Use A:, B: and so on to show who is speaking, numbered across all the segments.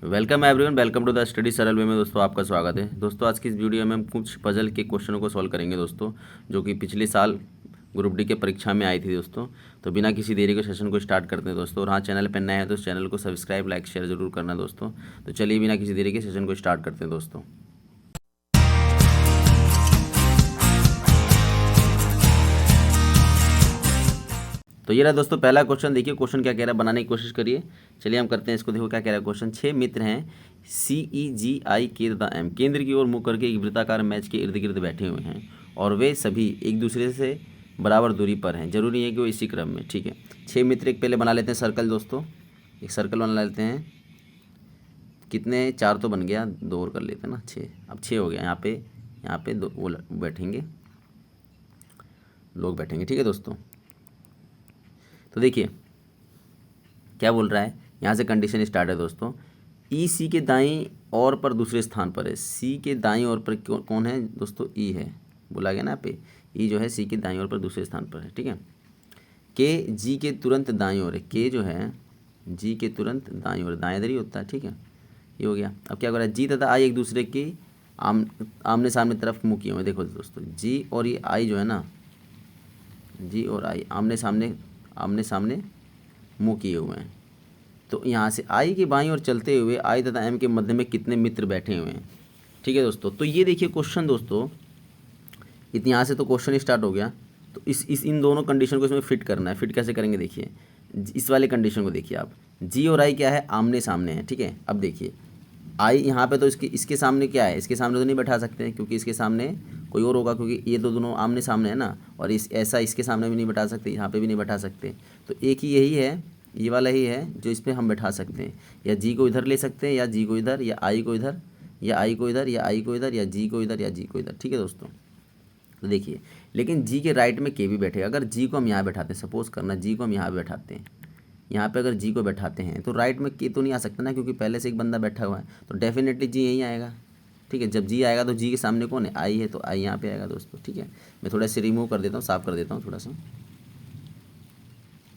A: Welcome everyone, welcome to the study Saral way में दोस्तों आपका स्वागत है। दोस्तों आज की इस वीडियो में हम कुछ पजल के क्वेश्चनों को सॉल्व करेंगे दोस्तों, जो कि पिछले साल ग्रुप डी के परीक्षा में आई थी दोस्तों। तो बिना किसी देरी के सेशन को स्टार्ट करते हैं दोस्तों। और हाँ, चैनल पर नए हैं तो इस चैनल को सब्सक्राइब, लाइक, शेयर जरूर करना दोस्तों। तो चलिए बिना किसी देरी के सेशन को स्टार्ट करते हैं दोस्तों। तो ये रहा दोस्तों पहला क्वेश्चन। देखिए क्वेश्चन क्या कह रहा है, बनाने की कोशिश करिए। चलिए हम करते हैं इसको। देखो क्या कह रहा है क्वेश्चन। 6 मित्र हैं CEGI तथा M केंद्र की ओर मुख करके एक वृत्ताकार मैच के इर्द गिर्द बैठे हुए हैं और वे सभी एक दूसरे से बराबर दूरी पर हैं। जरूरी है कि वो इसी क्रम में, ठीक है। 6 मित्र एक पहले बना लेते हैं सर्कल दोस्तों। एक सर्कल बना लेते हैं। कितने, 4 तो बन गया, 2 और कर लेते हैं ना, 6। अब 6 हो गया। यहाँ पे दो वो बैठेंगे, लोग बैठेंगे, ठीक है दोस्तों। तो देखिए क्या बोल रहा है, यहाँ से कंडीशन स्टार्ट है दोस्तों। ई सी के दाईं ओर पर दूसरे स्थान पर है। सी के दाईं ओर पर कौन है दोस्तों, ई है, बोला गया ना यहाँ पे। ई जो है सी के दाईं ओर पर दूसरे स्थान पर है, ठीक है। के जी के तुरंत दाईं ओर है। के जो है जी के तुरंत दाईं ओर, दाएं इधर ही होता है, ठीक है। ये हो गया। अब क्या कर रहा है, जी तथा आई एक दूसरे की आमने सामने तरफ मुँह किए हुए। देखो दोस्तों, जी और ये आई जो है ना, जी और आई आमने सामने मुँह किए हुए हैं। तो यहाँ से आई के बाईं ओर चलते हुए आई तथा एम के मध्य में कितने मित्र बैठे हुए हैं, ठीक है दोस्तों। तो ये देखिए क्वेश्चन दोस्तों, यहाँ से तो क्वेश्चन स्टार्ट हो गया। तो इस इन दोनों कंडीशन को इसमें फिट करना है। फिट कैसे करेंगे, देखिए इस वाले कंडीशन को देखिए आप। जी और आई क्या है, आमने सामने है, ठीक है। अब देखिए आई यहाँ पे तो इसके सामने क्या है, इसके सामने तो नहीं बैठा सकते क्योंकि इसके सामने कोई और होगा, क्योंकि ये तो दोनों आमने सामने है ना। और ऐसा इसके सामने भी नहीं बैठा सकते, यहाँ पे भी नहीं बैठा सकते। तो एक ही यही है, ये वाला ही है जो इस पर हम बैठा सकते हैं। या जी को इधर ले सकते हैं, या जी को इधर, या आई को इधर, या आई को इधर, या आई को इधर, या जी को इधर, या जी को इधर, ठीक है दोस्तों। तो देखिए, लेकिन जी के राइट में के भी बैठेगा। अगर जी को हम यहाँ बैठाते हैं, सपोज करना जी को हम यहाँ बैठाते हैं, यहाँ पे अगर जी को बैठाते हैं तो राइट में के तो नहीं आ सकता ना, क्योंकि पहले से एक बंदा बैठा हुआ है। तो डेफिनेटली जी यहीं आएगा, ठीक है। जब जी आएगा तो जी के सामने कौन है, आई है, तो आई यहाँ पे आएगा दोस्तों, ठीक है। मैं थोड़ा सा रिमूव कर देता हूँ, साफ कर देता हूँ थोड़ा सा,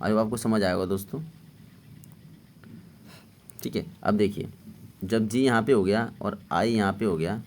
A: आई आपको समझ आएगा दोस्तों, ठीक है। अब देखिए जब जी यहाँ पे हो गया और आई यहाँ पे हो गया,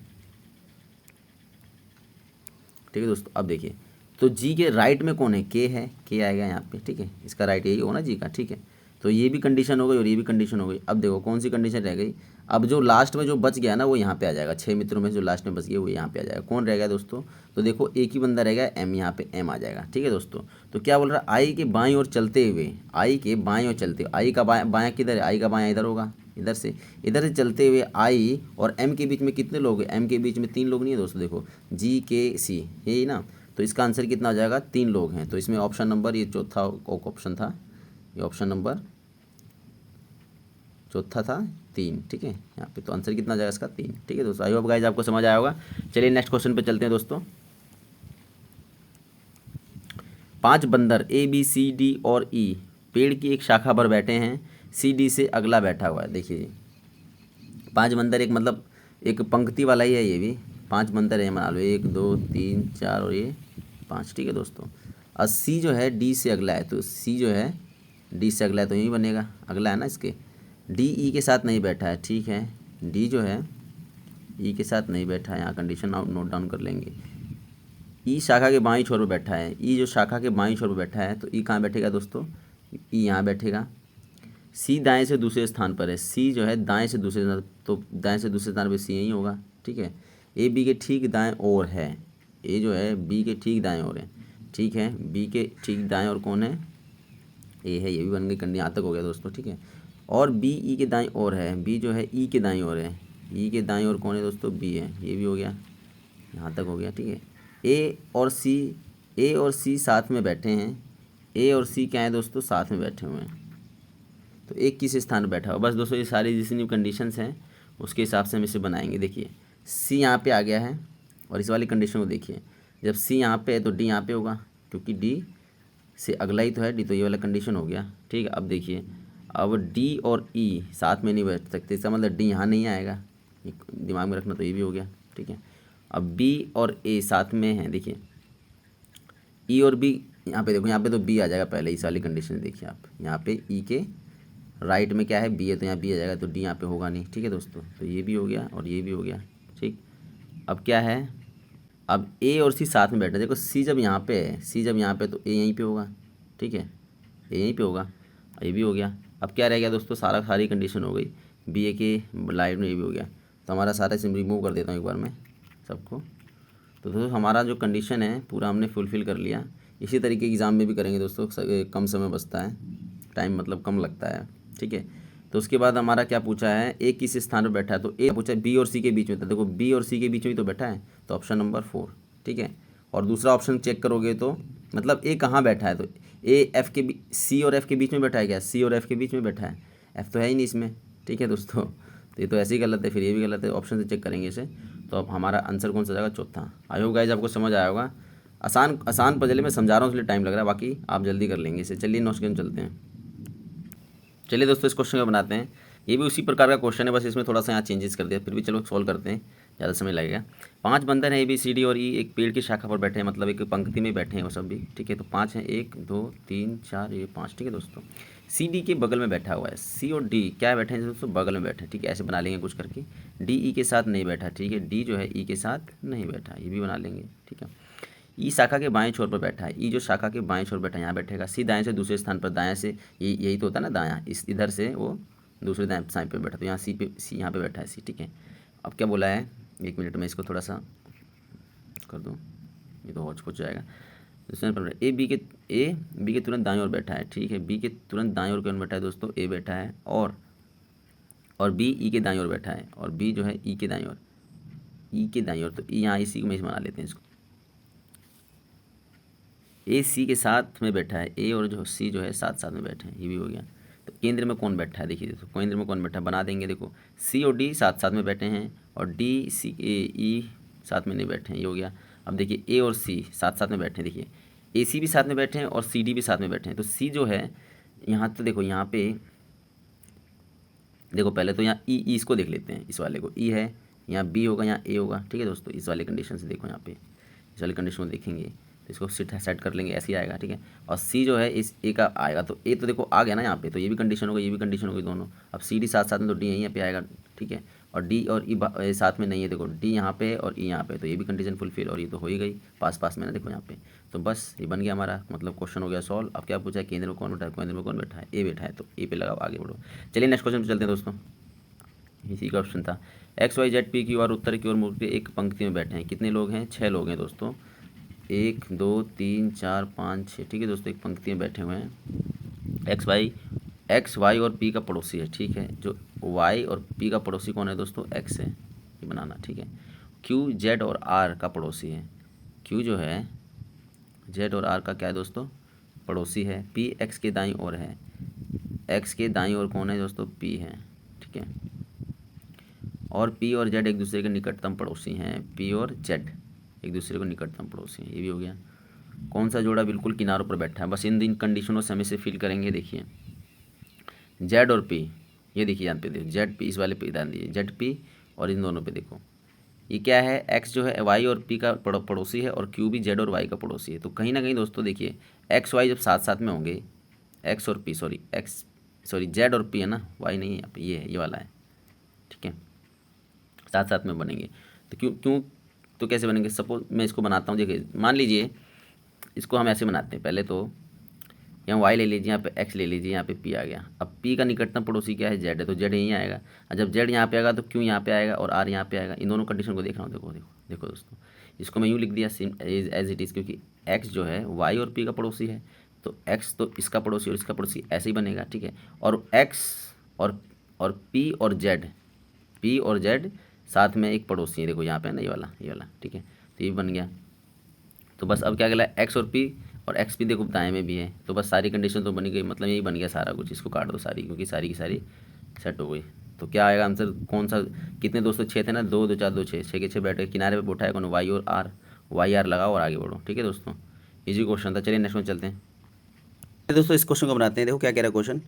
A: ठीक है दोस्तों। अब देखिए तो जी के राइट में कौन है, के है, के आएगा यहाँ पे, ठीक है। इसका राइट यही होगा ना जी का, ठीक है। तो ये भी कंडीशन हो गई और ये भी कंडीशन हो गई। अब देखो कौन सी कंडीशन रह गई। अब जो लास्ट में जो बच गया ना वो यहाँ पे आ जाएगा। 6 मित्रों में जो लास्ट में बच गया वो यहाँ पे आ जाएगा। कौन रह गया दोस्तों, तो देखो एक ही बंदा रह गया, एम, यहाँ पे एम आ जाएगा, ठीक है दोस्तों। तो क्या बोल रहा है, आई के बाईं ओर चलते हुए, आई के बाईं ओर चलते हुए, आई का बायाँ किधर है, आई का बायाँ इधर होगा, इधर से चलते हुए आई और एम के बीच में कितने लोग हैं, एम के बीच में 3 लोग नहीं है दोस्तों। देखो जी के सी, यही ना। तो इसका आंसर कितना हो जाएगा, 3 लोग हैं। तो इसमें ऑप्शन नंबर, ये चौथा ऑप्शन था, ये ऑप्शन नंबर चौथा था, 3, ठीक है। यहाँ पे तो आंसर कितना जाएगा इसका, 3, ठीक है दोस्तों। आई होप गाइस आपको समझ आया होगा। चलिए नेक्स्ट क्वेश्चन पे चलते हैं दोस्तों। 5 बंदर ABCD और E पेड़ की एक शाखा पर बैठे हैं। CD से अगला बैठा हुआ है। देखिए 5 बंदर, एक मतलब एक पंक्ति वाला ही है ये भी। 5 बंदर है, मान लो 1 2 3 4 और ये 5, ठीक है दोस्तों। और C जो है D से अगला है, तो C जो है D से अगला है तो यही बनेगा, अगला है ना इसके। D E के साथ नहीं बैठा है, ठीक है। D जो है E के साथ नहीं बैठा है, यहाँ कंडीशन नोट डाउन कर लेंगे। E शाखा के बाईं छोर पर बैठा है। E जो शाखा के बाईं छोर पर बैठा है तो E कहाँ बैठेगा दोस्तों, E यहाँ बैठेगा। C दाएं से दूसरे स्थान पर है। C जो है दाएं से दूसरे स्थान, तो दाएं से दूसरे स्थान पर C यही होगा, ठीक है। A B के ठीक दाएं ओर है। A जो है B के ठीक दाएं ओर है, ठीक है। B के ठीक दाएं ओर कौन है, A है। ये भी बन गई कंडी, यहाँ तक हो गया दोस्तों, ठीक है। और B E के दाएं ओर है। B जो है E के दाएं ओर है। E के दाएं ओर कौन है दोस्तों, B है। ये भी हो गया, यहाँ तक हो गया, ठीक है। A और C साथ में बैठे हैं। A और C क्या है दोस्तों, साथ में बैठे हुए हैं। तो एक किस स्थान पर बैठा हो, बस दोस्तों ये सारी जितनी कंडीशंस हैं उसके हिसाब से हम इसे बनाएंगे। देखिए C यहाँ पे आ गया है और इस वाली कंडीशन को देखिए, जब C यहाँ पे है तो D यहाँ पे होगा, क्योंकि D से अगला ही तो है D, तो ये वाला कंडीशन हो गया, ठीक है। अब देखिए अब D और E साथ में नहीं बैठ सकते, इसका मतलब D यहाँ नहीं आएगा, दिमाग में रखना। तो ये भी हो गया, ठीक है। अब B और A साथ में हैं, देखिए E और B यहाँ पे देखो, यहाँ पे तो B आ जाएगा पहले, इस वाली कंडीशन देखिए आप। यहाँ पे E के राइट में क्या है, बी है, तो यहाँ बी आ जाएगा, तो डी यहाँ पे होगा नहीं। ठीक है दोस्तों, तो ये भी हो गया और ये भी हो गया। ठीक, अब क्या है, अब ए और सी साथ में बैठना। देखो सी जब यहाँ पे है, सी जब यहाँ पे, तो ए यहीं पे होगा। ठीक है, ए यहीं पे होगा, ये भी हो गया। अब क्या रह गया दोस्तों, सारी कंडीशन हो गई, बी ए के लाइट में ये भी हो गया। तो हमारा सारा सिम रिमूव कर देता हूँ एक बार मैं सबको। तो दोस्तों हमारा जो कंडीशन है पूरा हमने फुलफ़िल कर लिया। इसी तरीके एग्ज़ाम में भी करेंगे दोस्तों, कम समय बचता है, टाइम मतलब कम लगता है। ठीक है, तो उसके बाद हमारा क्या पूछा है, ए किस स्थान पर बैठा है, तो ए पूछा है बी और सी के बीच में था। देखो बी और सी के बीच में ही तो बैठा है, तो ऑप्शन नंबर 4। ठीक है, और दूसरा ऑप्शन चेक करोगे तो मतलब ए कहाँ बैठा है, तो ए एफ के सी और एफ के बीच में बैठा है क्या, सी और एफ के बीच में बैठा है, एफ तो है ही नहीं इसमें। ठीक है दोस्तों, तो ये तो ऐसे ही गलत है, फिर ये भी गलत है, ऑप्शन से चेक करेंगे इसे। तो अब हमारा आंसर कौन सा जाएगा, चौथा। आई होप गाइस आपको समझ आया होगा। आसान आसान पजल में समझा रहा हूँ इसलिए टाइम लग रहा है, बाकी आप जल्दी कर लेंगे इसे। चलिए नेक्स्ट गेम चलते हैं। चलिए दोस्तों इस क्वेश्चन को बनाते हैं। ये भी उसी प्रकार का क्वेश्चन है, बस इसमें थोड़ा सा यहाँ चेंजेस कर दिया, फिर भी चलो सॉल्व करते हैं, ज़्यादा समय लगेगा। 5 बंदर हैं, ए बी सी डी और ई एक पेड़ की शाखा पर बैठे हैं, मतलब एक पंक्ति में बैठे हैं वो सब भी। ठीक है, तो 5 हैं, 1 2 3 4 ये 5। ठीक है दोस्तों, सी डी के बगल में बैठा हुआ है, सी और डी क्या बैठे हैं दोस्तों, बगल में बैठे हैं। ठीक है, ऐसे बना लेंगे कुछ करके। डी ई के साथ नहीं बैठा, ठीक है, डी जो है ई के साथ नहीं बैठा, ये भी बना लेंगे। ठीक है, ई शाखा के बाएं छोर पर बैठा है, ई जो शाखा के बाएं छोर बैठा है यहाँ बैठेगा। सी दाएं से दूसरे स्थान पर, दाएं से यही तो होता है ना, दायां इस इधर से वो दूसरे दाएं साइड पे बैठा, तो यहाँ सी यहाँ पे बैठा है सी। ठीक है, अब क्या बोला है, 1 मिनट में इसको थोड़ा सा कर दूँ, ये तो हो जाएगा। दूसरे पर ए बी के तुरंत दाएं ओर बैठा है। ठीक है, बी के तुरंत दाएं ओर कौन बैठा है दोस्तों, ए बैठा है, और बी ई के दाएं ओर बैठा है, और बी जो है ई के दाएं ओर, ई के दाएं ओर, तो यहाँ इसी को में बना लेते हैं इसको। ए सी के साथ में बैठा है, ए और जो सी जो है साथ साथ में बैठे हैं, ये भी हो गया। तो केंद्र में कौन बैठा है, देखिए दोस्तों केंद्र में कौन बैठा है, बना देंगे। देखो सी और डी साथ साथ में बैठे हैं, और डी सी ए ई साथ में नहीं बैठे हैं, ये हो गया। अब देखिए ए और सी साथ साथ में बैठे हैं, देखिए ए सी भी साथ में बैठे हैं और सी डी भी साथ में बैठे हैं। तो सी जो है यहाँ, तो देखो यहाँ पे देखो पहले तो यहाँ ई इसको देख लेते हैं, इस वाले को ई है, यहाँ बी होगा, यहाँ ए होगा। ठीक है दोस्तों, इस वाले कंडीशन से देखो, यहाँ पे इस वाले कंडीशन को देखेंगे तो इसको सेट कर लेंगे, ऐसे ही आएगा। ठीक है, और सी जो है इस ए का आएगा, तो ए तो देखो आ गया ना यहाँ पे, तो ये भी कंडीशन होगा, ये भी कंडीशन होगी दोनों। अब सी डी साथ साथ में, तो डी यहीं पे आएगा। ठीक है, और डी और ई साथ में नहीं है, देखो डी यहाँ पे और ई यहाँ पे, तो ये भी कंडीशन फुलफिल, और ये तो हो ही गई पास पास में ना, देखो यहाँ पे। तो बस ये बन गया हमारा, मतलब क्वेश्चन हो गया सॉल्व। अब क्या पूछा है, केंद्र में कौन बैठा है, केंद्र में कौन बैठा है, ए बैठा है, तो ए पे लगाओ, आगे बढ़ो। चलिए नेक्स्ट क्वेश्चन पे चलते हैं दोस्तों। इसी का ऑप्शन था, X Y Z P Q R उत्तर की ओर मुड़ के एक पंक्ति में बैठे हैं। कितने लोग हैं, 6 लोग हैं दोस्तों, 1 2 3 4 5 6। ठीक है दोस्तों, एक पंक्ति में बैठे हुए हैं। एक्स वाई और पी का पड़ोसी है। ठीक है, जो वाई और पी का पड़ोसी कौन है दोस्तों, एक्स है, ये बनाना। ठीक है, क्यू जेड और आर का पड़ोसी है, क्यू जो है जेड और आर का क्या है दोस्तों, पड़ोसी है। पी एक्स के दाईं ओर है, एक्स के दाईं ओर कौन है दोस्तों, पी है। ठीक है, और पी और जेड एक दूसरे के निकटतम पड़ोसी हैं, पी और जेड एक दूसरे को निकटतम पड़ोसी हैं, ये भी हो गया। कौन सा जोड़ा बिल्कुल किनारों पर बैठा है, बस इन कंडीशनों से हम इसे फिल करेंगे। देखिए जेड और पी, ये देखिए यहाँ पे देखो जेड पी, इस वाले पे ध्यान दीजिए, जेड पी और इन दोनों पे देखो, ये क्या है, एक्स जो है वाई और पी का पड़ोसी है, और क्यू भी जेड और वाई का पड़ोसी है। तो कहीं ना कहीं दोस्तों देखिए एक्स वाई जब साथ साथ में होंगे, एक्स और पी सॉरी जेड और पी है ना, वाई नहीं है यहाँ पे, ये है, ये वाला है। ठीक है, साथ साथ में बनेंगे, तो क्यों तो कैसे बनेंगे, सपोज मैं इसको बनाता हूँ। देखिए मान लीजिए इसको हम ऐसे बनाते हैं, पहले तो यहाँ वाई ले लीजिए, यहाँ पे एक्स ले लीजिए, यहाँ पे पी आ गया। अब पी का निकटतम पड़ोसी क्या है, जेड है, तो जेड यहीं आएगा, और जब जेड यहाँ पे आएगा तो क्यों यहाँ पे आएगा, और आर यहाँ पे आएगा। इन दोनों कंडीशन को देख रहा हूँ, देखो देखो देखो दोस्तों, इसको मैं यूँ लिख दिया एज इट इज़, क्योंकि एक्स जो है वाई और पी का पड़ोसी है, तो एक्स तो इसका पड़ोसी और इसका पड़ोसी, ऐसे ही बनेगा। ठीक है, और एक्स और पी और जेड साथ में एक पड़ोसी है, देखो यहाँ पे है ना, ये वाला। ठीक है, तो ये बन गया। तो बस अब क्या कहला, एक्स और पी, और एक्स पी देखो दाएं में भी है, तो बस सारी कंडीशन तो बनी गई, मतलब यही बन गया सारा कुछ। इसको काट दो सारी, क्योंकि सारी की सारी सेट हो गई। तो क्या आएगा आंसर, कौन सा, कितने दोस्तों, 6 थे ना, 2 2 4 2 6, 6 के 6 बैठे किनारे पे बैठा है कौन, वाई आर लगाओ और आगे बढ़ो। ठीक है दोस्तों, इजी क्वेश्चन था। चलिए नेक्स्ट में चलते हैं दोस्तों, इस क्वेश्चन को बनाते हैं। देखो क्या कह रहा है क्वेश्चन,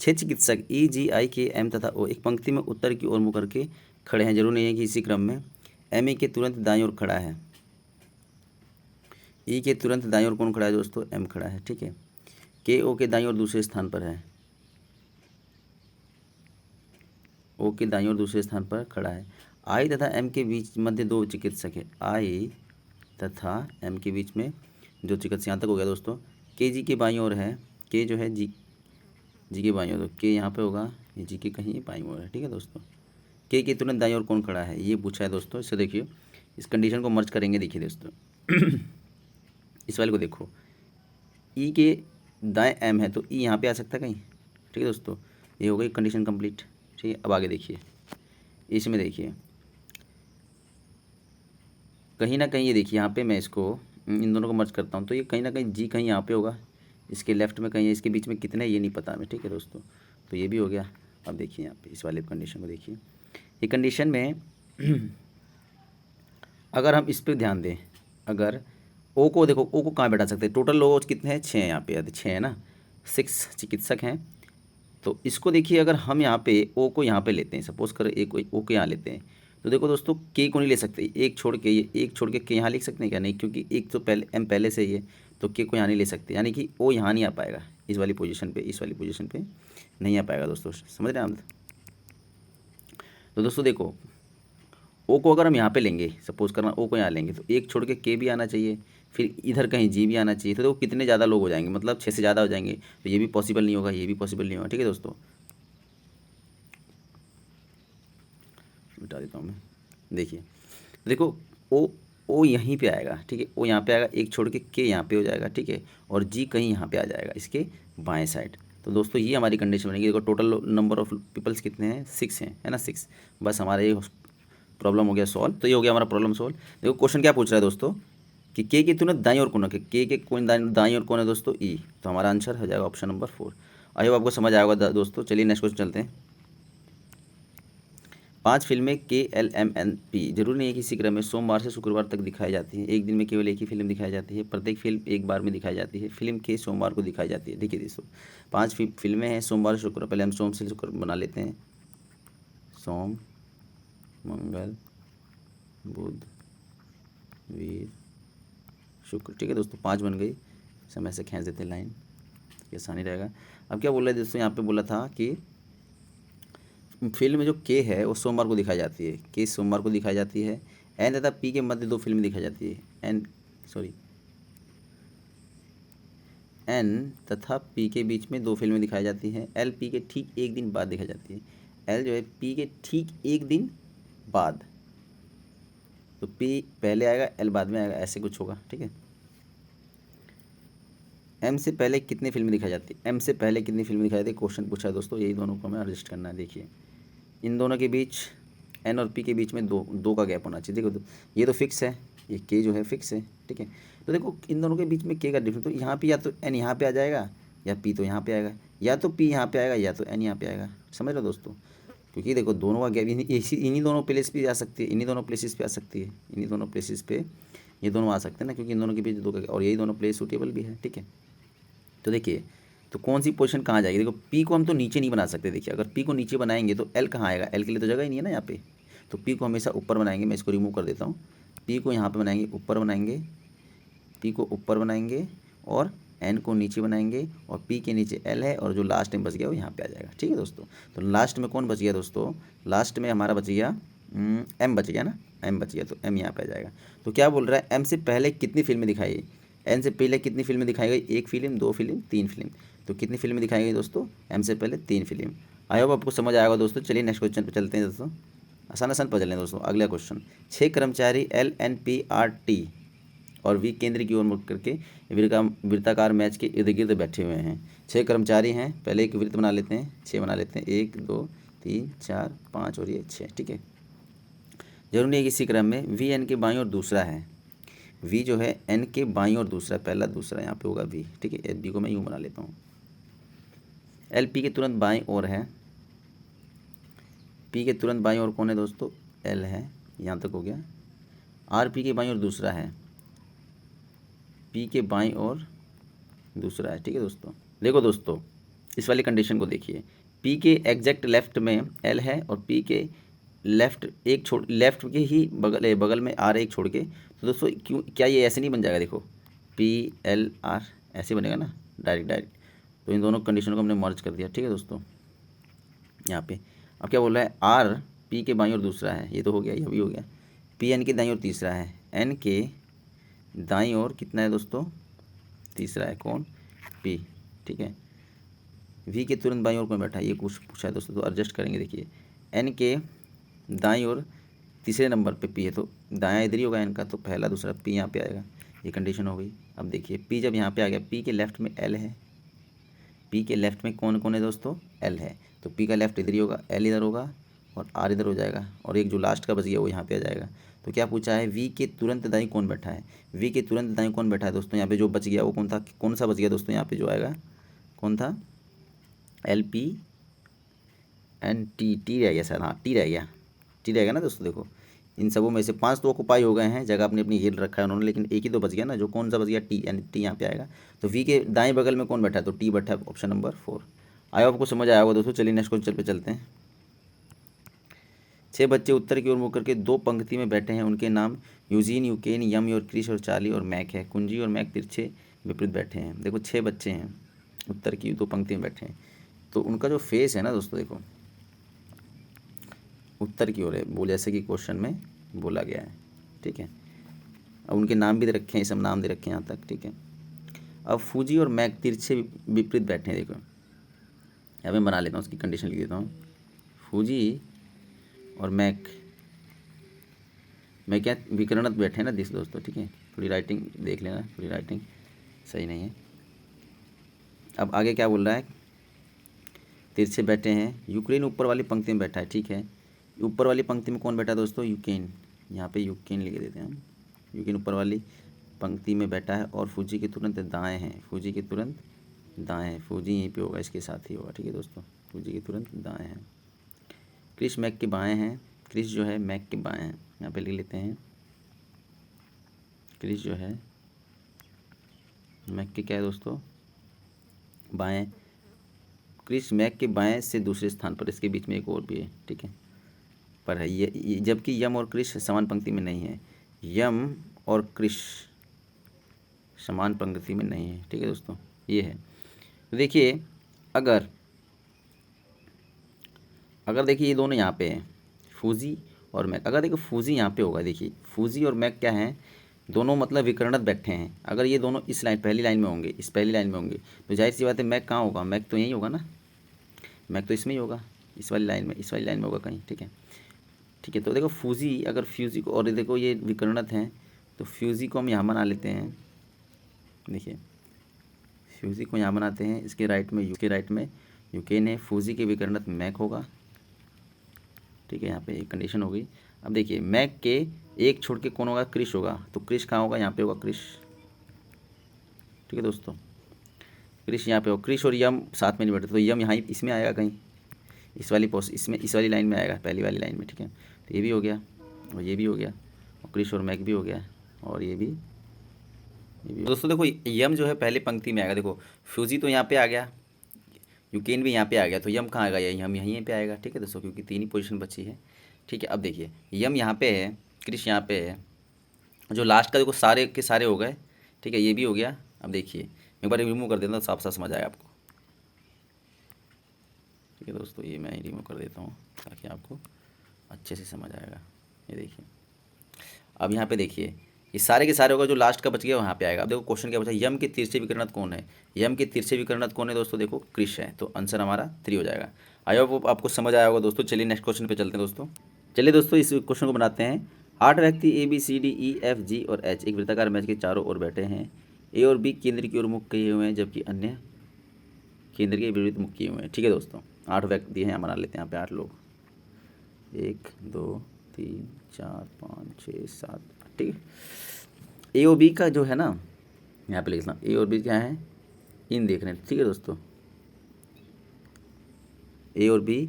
A: 6 चिकित्सक ई जी आई के एम तथा ओ एक पंक्ति में उत्तर की ओर मुँह करके खड़े हैं, जरूर नहीं है कि इसी क्रम में। एम ए के तुरंत दाईं ओर खड़ा है, ई के तुरंत दाईं ओर कौन खड़ा है दोस्तों, एम खड़ा है। ठीक है, के ओ के दाईं ओर दूसरे स्थान पर है, ओ के दाईं ओर दूसरे स्थान पर खड़ा है। आई तथा एम के बीच मध्य दो चिकित्सक है। आई तथा एम के बीच में जो चिकित्सक, यहाँ तक हो गया दोस्तों। के जी के बाईं ओर है, के जो है जी के बाईं ओर, तो के यहाँ पे होगा, ये जी के कहीं बाईं ओर है। ठीक है दोस्तों, के तुरंत दाईं ओर कौन खड़ा है, ये पूछा है दोस्तों। इससे देखिए, इस कंडीशन को मर्ज करेंगे। देखिए दोस्तों इस वाले को देखो, ई के दाएं एम है, तो ई यहाँ पे आ सकता है कहीं। ठीक है दोस्तों, ये हो गई कंडीशन कंप्लीट। ठीक है, अब आगे देखिए, इसमें देखिए कहीं ना कहीं, ये देखिए यहाँ पे मैं इसको इन दोनों को मर्ज करता हूँ, तो ये कहीं ना कहीं जी कहीं यहाँ पे होगा, इसके लेफ्ट में कहीं है, इसके बीच में कितने ये नहीं पता हमें। ठीक है दोस्तों, तो ये भी हो गया। अब देखिए यहाँ पे इस वाले कंडीशन को देखिए, ये कंडीशन में अगर हम इस पर ध्यान दें, अगर ओ को देखो, ओ को कहाँ बैठा सकते हैं, टोटल लोग कितने हैं, 6 हैं यहाँ पे, 6 है ना, 6 चिकित्सक हैं। तो इसको देखिए, अगर हम यहाँ पे ओ को यहाँ पे लेते हैं, सपोज कर एक ओ के यहाँ लेते हैं, तो देखो दोस्तों के को नहीं ले सकते, एक छोड़ के, ये एक छोड़ के यहाँ लिख सकते हैं क्या, नहीं, क्योंकि एक तो पहले एम पहले से ही है, तो के को यहाँ नहीं ले सकते, यानी कि ओ यहाँ नहीं आ पाएगा, इस वाली पोजीशन पे, इस वाली पोजीशन पे नहीं आ पाएगा दोस्तों। समझ रहे हैं आप? तो दोस्तों देखो, ओ को अगर हम यहाँ पे लेंगे, सपोज करना ओ को यहाँ लेंगे, तो एक छोड़ के के भी आना चाहिए, फिर इधर कहीं जी भी आना चाहिए, तो देखो कितने ज़्यादा लोग हो जाएंगे, मतलब 6 से ज़्यादा हो जाएंगे, तो ये भी पॉसिबल नहीं होगा, ये भी पॉसिबल नहीं होगा। ठीक है दोस्तों, मिटा देता हूँ मैं। देखिए देखो, ओ यहीं पे आएगा। ठीक है, ओ यहाँ पे आएगा, एक छोड़ के यहाँ पे हो जाएगा। ठीक है, और जी कहीं यहाँ पे आ जाएगा, इसके बाएं साइड। तो दोस्तों ये हमारी कंडीशन बनेगी। देखो टोटल नंबर ऑफ पीपल्स कितने हैं, 6 हैं, है ना, 6। बस हमारा ये प्रॉब्लम हो गया सॉल्व। तो ये हो गया हमारा प्रॉब्लम सॉल्व। देखो क्वेश्चन क्या पूछ रहा है दोस्तों, कि के की तुरंत दाईं ओर कौन है, के कौन दाईं ओर कौन है दोस्तों, ई। तो हमारा आंसर हो जाएगा ऑप्शन नंबर 4। आई होप आपको समझ आएगा दोस्तों। चलिए नेक्स्ट क्वेश्चन चलते हैं। 5 फिल्में KLMNP जरूरी नहीं है कि इसी क्रम में सोमवार से शुक्रवार तक दिखाई जाती है। एक दिन में केवल एक ही फिल्म दिखाई जाती है। प्रत्येक फिल्म एक बार में दिखाई जाती है। फिल्म के सोमवार को दिखाई जाती है। देखिए दोस्तों, 5 फिल्में हैं, सोमवार शुक्रवार, पहले हम सोम से शुक्र बना लेते हैं, सोम मंगल बुध वीर शुक्र। ठीक है दोस्तों, 5 बन गई। समय से खींच देते हैं लाइन, ये आसानी रहेगा। अब क्या बोल रहे हैं दोस्तों, यहाँ पे बोला था कि फिल्म में जो के है वो सोमवार को दिखाई जाती है, के सोमवार को दिखाई जाती है। एन तथा पी के मध्य 2 फिल्में दिखाई जाती है। एन तथा पी के बीच में 2 फिल्में दिखाई जाती हैं। एल पी के ठीक एक दिन बाद दिखाई जाती है। एल जो है पी के ठीक एक दिन बाद, तो पी पहले आएगा, एल बाद में आएगा, ऐसे कुछ होगा। ठीक है, एम से पहले कितनी फिल्में दिखाई जाती है, एम से पहले कितनी फिल्में दिखाई जाती है, क्वेश्चन पूछा है दोस्तों। यही दोनों को हमें एडजस्ट करना है। देखिए इन दोनों के बीच, एन और पी के बीच में दो का गैप होना चाहिए। देखो ये तो फिक्स है, ये के जो है फिक्स है। ठीक है, तो देखो इन दोनों के बीच में के का डिफरेंस, तो यहाँ पे या तो एन यहाँ पे आ जाएगा, या पी तो यहाँ पे आएगा, या तो पी यहाँ पे आएगा, या तो एन यहाँ पे आएगा। समझ लो दोस्तों, क्योंकि देखो दोनों का गैप इन्हीं दोनों प्लेस पे आ सकती है, इन्हीं दोनों प्लेसेस पे आ सकती है, इन्हीं दोनों प्लेसेस पे ये दोनों आ सकते हैं ना, क्योंकि इन दोनों के बीच 2 का, और यही दोनों प्लेस सूटेबल भी है। ठीक है, तो देखिए, तो कौन सी पोजीशन कहाँ जाएगी। देखो पी को हम तो नीचे नहीं बना सकते। देखिए अगर पी को नीचे बनाएंगे तो एल कहाँ आएगा, एल के लिए तो जगह ही नहीं है ना यहाँ पे, तो पी को हमेशा ऊपर बनाएंगे। मैं इसको रिमूव कर देता हूँ, पी को यहाँ पे बनाएंगे, ऊपर बनाएंगे, पी को ऊपर बनाएंगे, और एन को नीचे बनाएंगे, और पी के नीचे एल है, और जो लास्ट में बच गया वो यहाँ पे आ जाएगा। ठीक है दोस्तों, तो लास्ट में कौन बच गया दोस्तों, लास्ट में हमारा बच गया एम बच गया ना, एम बच गया, तो एम यहाँ पे आ जाएगा। तो क्या बोल रहा है, एम से पहले कितनी फिल्में दिखाई, एन से पहले कितनी फिल्में दिखाई गई, 1 फिल्म, 2 फिल्म, 3 फिल्म। तो कितनी फिल्में दिखाई गई दोस्तों, एम से पहले 3 फिल्म। आई होप आपको समझ आएगा दोस्तों। चलिए नेक्स्ट क्वेश्चन पे चलते हैं दोस्तों, आसान आसान पढ़ लें दोस्तों। अगला क्वेश्चन, 6 कर्मचारी LNPRT और वी केंद्र की ओर मुड़ करके वृत्ताकार मैच के इर्द गिर्द बैठे हुए हैं। 6 कर्मचारी हैं, पहले एक वृत्त बना लेते हैं, 6 बना लेते हैं, 1 2 3 4 5 और ये 6। ठीक है, जरूरी नहीं है किसी क्रम में, वी एन के बाईं ओर दूसरा है, वी जो है एन के बाईं ओर दूसरा, पहला दूसरा यहाँ पे होगा वी। ठीक है, एल बी को मैं यूँ बना लेता हूँ। एल पी के तुरंत बाईं ओर है, पी के तुरंत बाईं ओर कौन है दोस्तों, एल है, यहाँ तक हो गया। आर पी के बाईं ओर दूसरा है, पी के बाईं ओर दूसरा है। ठीक है दोस्तों, देखो दोस्तों इस वाली कंडीशन को देखिए, पी के एग्जैक्ट लेफ्ट में एल है, और पी के लेफ्ट एक छोड़, लेफ्ट के ही बगल में आर एक छोड़ के, तो दोस्तों क्यों, क्या ये ऐसे नहीं बन जाएगा, देखो PLR ऐसे बनेगा ना, डायरेक्ट। तो इन दोनों कंडीशन को हमने मर्ज कर दिया। ठीक है दोस्तों, यहाँ पे अब क्या बोल रहा है, आर पी के बाईं ओर दूसरा है, ये तो हो गया, ये भी हो गया। पी एन के दाईं ओर तीसरा है, एन के दाईं ओर कितना है दोस्तों, तीसरा है, कौन, पी, ठीक है। वी के तुरंत बाईं ओर कौन बैठा है, ये कुछ पूछा है दोस्तों, तो एडजस्ट करेंगे। देखिए एन के दाईं ओर तीसरे नंबर पे पी है, तो दायां इधर ही होगा एन का, तो पहला दूसरा पी यहाँ पे आएगा, ये कंडीशन हो गई। अब देखिए पी जब यहाँ पे आ गया, पी के लेफ्ट में एल है, पी के लेफ्ट में कौन कौन है दोस्तों, एल है, तो पी का लेफ्ट इधर ही होगा, एल इधर होगा और आर इधर हो जाएगा, और एक जो लास्ट का बच गया वो यहाँ पे आ जाएगा। तो क्या पूछा है, वी के तुरंत दाईं कौन बैठा है, वी के तुरंत दाईं कौन बैठा है दोस्तों, यहाँ पे जो बच गया वो कौन था, कौन सा बच गया दोस्तों, यहाँ पे जो आएगा कौन था, L P N T, T रह गया सर, हाँ टी रह गया, टी रहेगा ना दोस्तों। देखो इन सबों में से 5 तो ऑक्यूपाई हो गए हैं, जगह अपनी अपनी घेर रखा है उन्होंने, लेकिन एक ही तो बच गया ना, जो कौन सा बच गया, टी, यानी टी यहाँ पे आएगा। तो वी के दाएं बगल में कौन बैठा है, तो टी बैठा है, ऑप्शन नंबर 4। आया आपको समझ आया होगा दोस्तों। चलिए नेक्स्ट क्वेश्चन पे चलते हैं। 6 बच्चे उत्तर की ओर मुड़ करके 2 पंक्ति में बैठे हैं, उनके नाम यूजीन, यूकेन, यम और क्रिश और चार्ली और मैक है। कुंजी और मैक तिरछे विपरीत बैठे हैं। देखो 6 बच्चे हैं, उत्तर की 2 पंक्ति में बैठे हैं, तो उनका जो फेस है ना दोस्तों, देखो उत्तर की ओर है, वो जैसे कि क्वेश्चन में बोला गया है, ठीक है। अब उनके नाम भी दे रखे हैं, सब नाम दे रखे हैं यहाँ तक, ठीक है। अब फूजी और मैक तिरछे विपरीत बैठे हैं, देखो यहाँ मैं बना लेता हूँ, उसकी कंडीशन लिख देता हूँ। फूजी और मैक क्या विकर्णत बैठे हैं ना दोस्तों, ठीक है। थोड़ी राइटिंग देख लेना, थोड़ी राइटिंग सही नहीं है। अब आगे क्या बोल रहा है, तिरछे बैठे हैं, यूक्रेन ऊपर वाली पंक्ति में बैठा है, ठीक है। ऊपर वाली पंक्ति में कौन बैठा है दोस्तों, यूक्रेन, यहाँ पे यूक्रेन लिख देते हैं हम। यूक्रेन ऊपर वाली पंक्ति में बैठा है और फूजी के तुरंत दाएं हैं, फूजी के तुरंत दाएं हैं, फूजी यहीं पे होगा, इसके साथ ही होगा, ठीक है दोस्तों। फूजी के तुरंत दाएं हैं। क्रिश मैक के बाएं हैं, क्रिश जो है मैक के बाएं हैं, यहाँ पे लिख लेते हैं। क्रिश जो है मैक के क्या है दोस्तों, बाएं। क्रिश मैक के बाएं से दूसरे स्थान पर, इसके बीच में एक और भी है, ठीक है, पर है ये जबकि यम और क्रिश समान पंक्ति में नहीं है, यम और क्रिश समान पंक्ति में नहीं है, ठीक है दोस्तों, ये है। तो देखिए अगर देखिए ये दोनों यहाँ पे हैं, फूजी और मैक, अगर देखो फूजी यहाँ पे होगा, देखिए फूजी और मैक क्या हैं, दोनों मतलब विकर्णत बैठे हैं। अगर ये दोनों इस लाइन पहली लाइन में होंगे, इस पहली लाइन में होंगे, तो जाहिर सी बात है मैक कहाँ होगा, मैक तो यहीं होगा ना, मैक तो इसमें ही होगा, इस वाली लाइन में, इस वाली लाइन में होगा कहीं, ठीक है। ठीक है, तो देखो फूजी, अगर फ्यूजी को, और देखो ये विकर्णत हैं, तो फ्यूजी को हम यहाँ बना लेते हैं। देखिए फ्यूजी को यहाँ बनाते हैं, इसके राइट में यूकेन है, फूजी के विकर्णत मैक होगा, ठीक है। यहाँ पे एक कंडीशन हो गई। अब देखिए मैक के एक छोड़ के कौन होगा, क्रिश होगा, तो क्रिश कहाँ होगा, यहाँ पे होगा क्रिश, ठीक है दोस्तों। क्रिश यहाँ पे हो, क्रिश और यम साथ में नहीं बैठे, तो यम यहाँ इसमें आएगा कहीं, इस वाली लाइन में आएगा, पहली वाली लाइन में, ठीक है। तो ये भी हो गया और ये भी हो गया, और क्रिश और मैक भी हो गया, और ये भी दोस्तों। देखो यम जो है पहले पंक्ति में आएगा, देखो फ्यूजी तो यहाँ पे आ गया, यूकेन भी यहाँ पे आ गया, तो यम कहाँ आएगा, यम यहीं पे आएगा, ठीक है दोस्तों, क्योंकि 3 ही पोजीशन बची है, ठीक है। अब देखिए यम यहाँ पे है, क्रिश यहाँ पे है, जो लास्ट का देखो सारे के सारे हो गए, ठीक है, ये भी हो गया। अब देखिए एक बार रिमूव कर देता हूँ, साफ साफ समझ आएगा आपको, ठीक है दोस्तों। ये मैं रिमूव कर देता हूँ ताकि आपको अच्छे से समझ आएगा। ये देखिए अब यहाँ पे देखिए ये सारे के सारे होगा, जो लास्ट का बच गया वहाँ पे आएगा। अब देखो क्वेश्चन क्या बचा, यम के तिरछे विकर्णत कौन है, यम के तिरछे विकर्णत कौन है दोस्तों, देखो क्रिश है, तो आंसर हमारा 3 हो जाएगा। आई होप आपको समझ आया होगा दोस्तों। चलिए नेक्स्ट क्वेश्चन पे चलते हैं दोस्तों। चलिए दोस्तों इस क्वेश्चन को बनाते हैं। 8 व्यक्ति ABCDEFG और H एक वृत्ताकार मैच के चारों ओर बैठे हैं। ए और बी केंद्र की ओर मुख किए हुए हैं, जबकि अन्य केंद्र के विपरीत मुख किए हुए हैं, ठीक है दोस्तों। 8 व्यक्ति हैं, बना लेते हैं यहाँ पे 8 लोग, 1 2 3 4 5 6 7, ठीक है। ए और बी का जो है ना, यहाँ पे लिखना, ए और बी क्या है, इन देख रहे हैं, ठीक है दोस्तों। ए और बी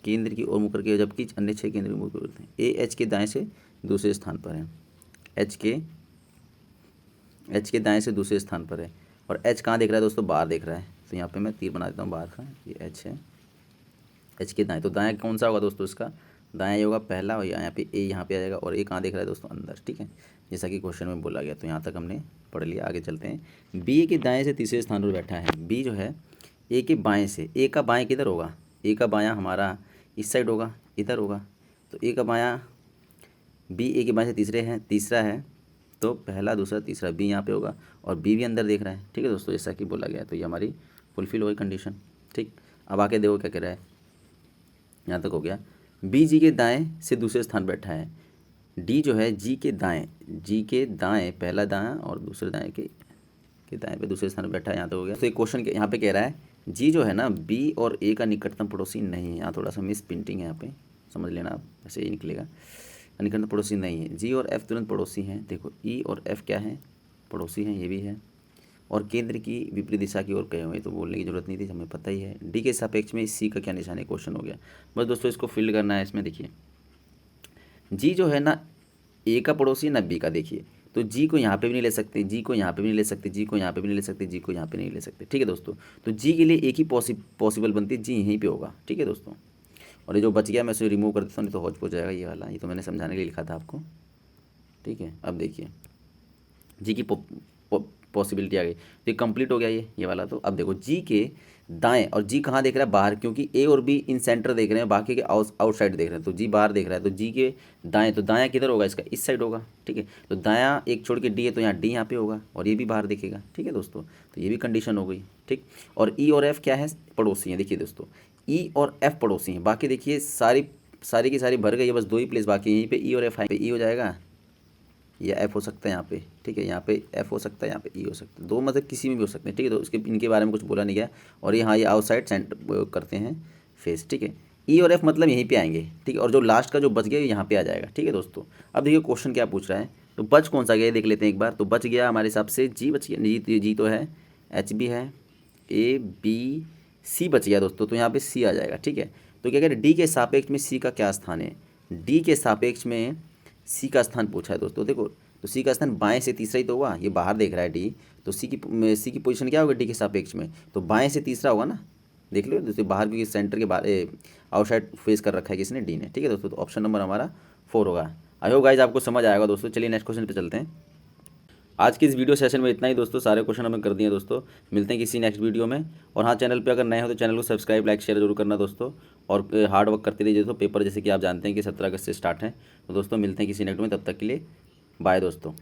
A: केंद्र की ओर मुख करके, जबकि अन्य 6 केंद्र की मुख करते हैं। ए एच के दाएं से दूसरे स्थान पर है, एच के दाएं से दूसरे स्थान पर है, और एच कहाँ देख रहा है दोस्तों, बाहर देख रहा है, तो यहाँ पे मैं तीर बना देता हूँ बाहर का, ये एच है, एच के दाएं, तो दाएं कौन सा होगा दोस्तों, इसका दाएं ये होगा पहला, और यहाँ पे ए यहाँ पे आ जाएगा, और ए कहाँ देख रहा है दोस्तों, अंदर, ठीक है, जैसा कि क्वेश्चन में बोला गया। तो यहाँ तक हमने पढ़ लिया, आगे चलते हैं। बी ए के दाएं से तीसरे स्थान पर बैठा है, बी जो है ए के बाएं से, ए का बाएं किधर होगा, ए का बायां हमारा इस साइड होगा, इधर होगा। तो ए का बायां बी ए के बाएं से तीसरा है, तो पहला दूसरा तीसरा बी यहाँ पे होगा और बी भी अंदर देख रहा है। ठीक है दोस्तों, जैसा कि बोला गया, तो ये हमारी फुलफिल हो गई कंडीशन। ठीक, अब आके देखो क्या कह रहा है, यहाँ तक हो गया। बी जी के दाएं से दूसरे स्थान बैठा है, डी जो है जी के दाएं पहला दाएं और दूसरे दाएं के दाएं पे दूसरे स्थान पर बैठा है। यहाँ तक हो गया। तो एक क्वेश्चन यहाँ पे कह रहा है जी जो है ना बी और ए का निकटतम पड़ोसी नहीं है। यहाँ थोड़ा सा मिस प्रिंटिंग है, यहाँ पे समझ लेना आप, ऐसे ही निकलेगा। निकटतम पड़ोसी नहीं है। जी और एफ तुरंत पड़ोसी हैं। देखो ई और एफ क्या है, पड़ोसी हैं, ये भी है। और केंद्र की विपरीत दिशा की ओर गए हुए, तो बोलने की जरूरत नहीं थी, हमें पता ही है। डी के सापेक्ष में सी का क्या निशान है, क्वेश्चन हो गया। बस दोस्तों इसको फिल करना है। इसमें देखिए जी जो है ना ए का पड़ोसी है ना बी का। देखिए तो जी को यहाँ पे भी नहीं ले सकते, जी को यहाँ पे भी नहीं ले सकते, जी को यहाँ पे भी नहीं ले सकते, जी को यहाँ पे नहीं ले सकते। ठीक है दोस्तों, तो जी के लिए एक ही पॉसिबल बनती है, जी यहीं पे होगा। ठीक है दोस्तों, और ये जो बच गया मैं इसे रिमूव कर देता हूँ, नहीं तो हौच पहुँच जाएगा ये वाला। ये तो मैंने समझाने के लिए लिखा था आपको। ठीक है, अब देखिए जी की पॉसिबिलिटी आ गई, तो ये कंप्लीट हो गया ये वाला। तो अब देखो जी के दाएं, और जी कहाँ देख रहा है, बाहर, क्योंकि ए और बी इन सेंटर देख रहे हैं, बाकी के आउटसाइड देख रहे हैं, तो जी बाहर देख रहा है। तो जी के दाएं, तो दायां किधर होगा, इसका इस साइड होगा। ठीक है, तो दायां एक छोड़ के डी है, तो यहाँ डी यहाँ पे होगा, और ये भी बाहर दिखेगा। ठीक है दोस्तों, तो ये भी कंडीशन हो गई। ठीक, और ई और एफ क्या है, पड़ोसी हैं। देखिए दोस्तों ई और एफ पड़ोसी हैं, बाकी देखिए सारी की सारी भर गई है, बस 2 ही प्लेस बाकी है। यहीं पे ई और एफ है, ई हो जाएगा या एफ हो सकता है यहाँ पे। ठीक है, यहाँ पे एफ हो सकता है, यहाँ पे ई हो सकता है, 2 मतलब किसी में भी हो सकते हैं। ठीक है, तो इसके इनके बारे में कुछ बोला नहीं गया। और यहाँ ये आउटसाइड सेंटर करते हैं फेस। ठीक है, ई और एफ मतलब यहीं पे आएंगे। ठीक है, और जो लास्ट का जो बच गया यहाँ पे आ जाएगा। ठीक है दोस्तों, अब देखिए क्वेश्चन क्या पूछ रहा है, तो बच कौन सा गया देख लेते हैं एक बार। तो बच गया हमारे हिसाब से जी बच गया, जी तो है, एच भी है, ए बी सी बच गया दोस्तों, तो यहाँ पे सी आ जाएगा। ठीक है, तो क्या कह रहे हैं, डी के सापेक्ष में सी का क्या स्थान है। डी के सापेक्ष में सी का स्थान पूछा है दोस्तों। देखो तो सी का स्थान बाएं से तीसरा ही तो हुआ, ये बाहर देख रहा है डी, तो सी की पोजीशन क्या होगा डी के सापेक्ष में, तो बाएं से तीसरा होगा ना। देख लो दोस्तों, बाहर क्योंकि सेंटर के बाहर आउटसाइड फेस कर रखा है किसने, डी ने। ठीक है दोस्तों, तो ऑप्शन नंबर हमारा 4 होगा। आई होप गाइज आपको समझ आएगा दोस्तों। चलिए नेक्स्ट क्वेश्चन पे चलते हैं। आज की इस वीडियो सेशन में इतना ही दोस्तों, सारे क्वेश्चन हमें कर दिए दोस्तों। मिलते हैं किसी नेक्स्ट वीडियो में। और हाँ, चैनल पे अगर नए हो तो चैनल को सब्सक्राइब, लाइक, शेयर जरूर करना दोस्तों। और हार्ड वर्क करते रहिए दोस्तों। पेपर जैसे कि आप जानते हैं कि 17 अगस्त से स्टार्ट है। तो दोस्तों मिलते हैं किसी नेक्स्ट में, तब तक के लिए बाय दोस्तों।